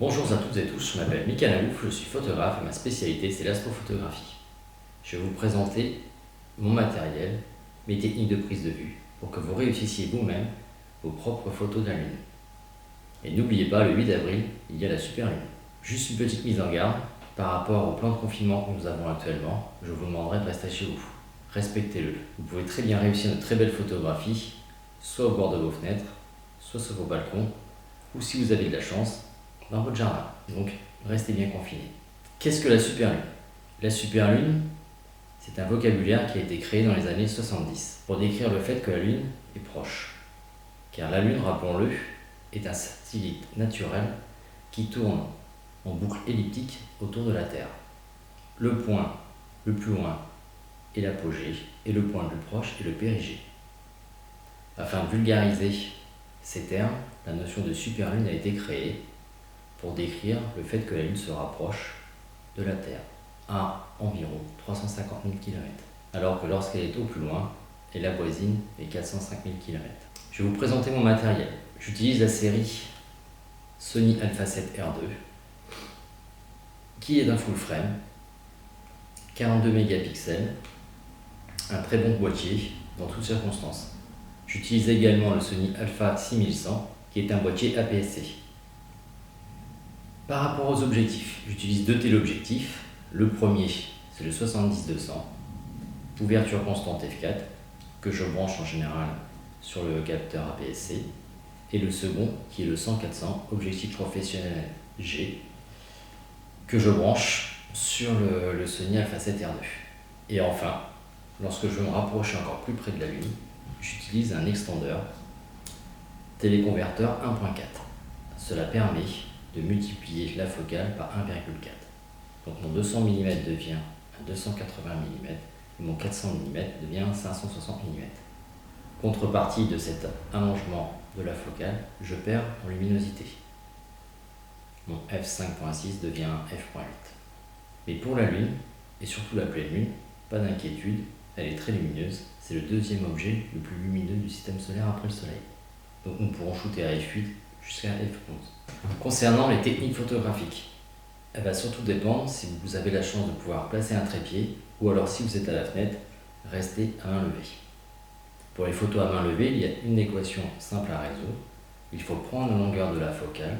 Bonjour à toutes et tous, je m'appelle Mika Naouf, je suis photographe et ma spécialité c'est l'astrophotographie. Je vais vous présenter mon matériel, mes techniques de prise de vue pour que vous réussissiez vous-même vos propres photos de la Lune. Et n'oubliez pas, le 8 avril, il y a la super Lune. Juste une petite mise en garde, par rapport au plan de confinement que nous avons actuellement, je vous demanderai de rester chez vous. Respectez-le. Vous pouvez très bien réussir de très belles photographies, soit au bord de vos fenêtres, soit sur vos balcons, ou si vous avez de la chance, dans votre jardin. Donc, restez bien confinés. Qu'est-ce que la superlune? La superlune, c'est un vocabulaire qui a été créé dans les années 70 pour décrire le fait que la Lune est proche. Car la Lune, rappelons-le, est un satellite naturel qui tourne en boucle elliptique autour de la Terre. Le point le plus loin est l'apogée et le point le plus proche est le périgée. Afin de vulgariser ces termes, la notion de superlune a été créée pour décrire le fait que la Lune se rapproche de la Terre à environ 350 000 km, alors que lorsqu'elle est au plus loin, elle avoisine les 405 000 km. Je vais vous présenter mon matériel. J'utilise la série Sony Alpha 7 R2, qui est d'un full frame, 42 mégapixels, un très bon boîtier dans toutes circonstances. J'utilise également le Sony Alpha 6100, qui est un boîtier APS-C. Par rapport aux objectifs, j'utilise deux téléobjectifs. Le premier, c'est le 70-200, ouverture constante f4, que je branche en général sur le capteur APS-C. Et le second, qui est le 100-400, objectif professionnel G, que je branche sur le Sony Alpha 7 R2. Et enfin, lorsque je veux me rapprocher encore plus près de la Lune, j'utilise un extendeur téléconverteur 1.4. Cela permet de multiplier la focale par 1,4. Donc mon 200 mm devient un 280 mm et mon 400 mm devient un 560 mm. Contrepartie de cet allongement de la focale, je perds en luminosité. Mon f5.6 devient un f.8. Mais pour la Lune, et surtout la pleine Lune, pas d'inquiétude, elle est très lumineuse. C'est le deuxième objet le plus lumineux du système solaire après le Soleil. Donc nous pourrons shooter à f8 jusqu'à f11. Concernant les techniques photographiques, elle va surtout dépendre si vous avez la chance de pouvoir placer un trépied ou alors si vous êtes à la fenêtre, restez à main levée. Pour les photos à main levée, il y a une équation simple à résoudre. Il faut prendre la longueur de la focale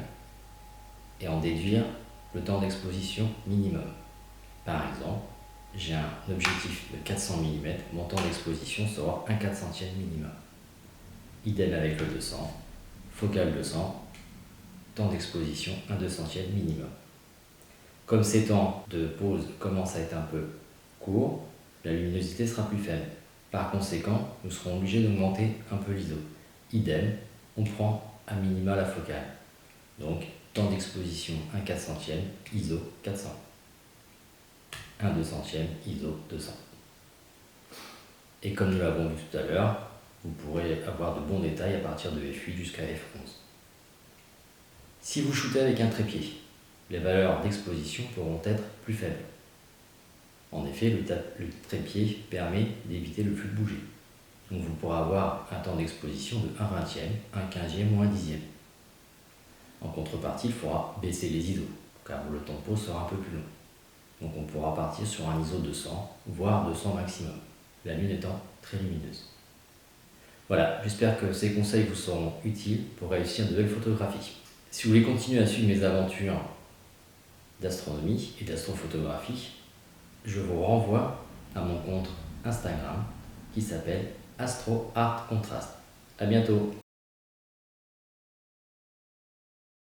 et en déduire le temps d'exposition minimum. Par exemple, j'ai un objectif de 400 mm, mon temps d'exposition sera un 400e minimum. Idem avec le 200, focale 200, temps d'exposition 1/200e minimum. Comme ces temps de pause commencent à être un peu courts, la luminosité sera plus faible. Par conséquent, nous serons obligés d'augmenter un peu l'ISO. Idem, on prend à minima la focale. Donc, temps d'exposition 1/400e, ISO 400. 1/200e, ISO 200. Et comme nous l'avons vu tout à l'heure, vous pourrez avoir de bons détails à partir de f8 jusqu'à f11. Si vous shootez avec un trépied, les valeurs d'exposition pourront être plus faibles. En effet, le trépied permet d'éviter le flux de bougie. Donc vous pourrez avoir un temps d'exposition de 1/20e, 1/15e ou 1/10e. En contrepartie, il faudra baisser les ISO, car le temps de pause sera un peu plus long. Donc on pourra partir sur un ISO 200, voire 200 maximum, la Lune étant très lumineuse. Voilà, j'espère que ces conseils vous seront utiles pour réussir de belles photographies. Si vous voulez continuer à suivre mes aventures d'astronomie et d'astrophotographie, je vous renvoie à mon compte Instagram qui s'appelle Astro Art Contrast. À bientôt!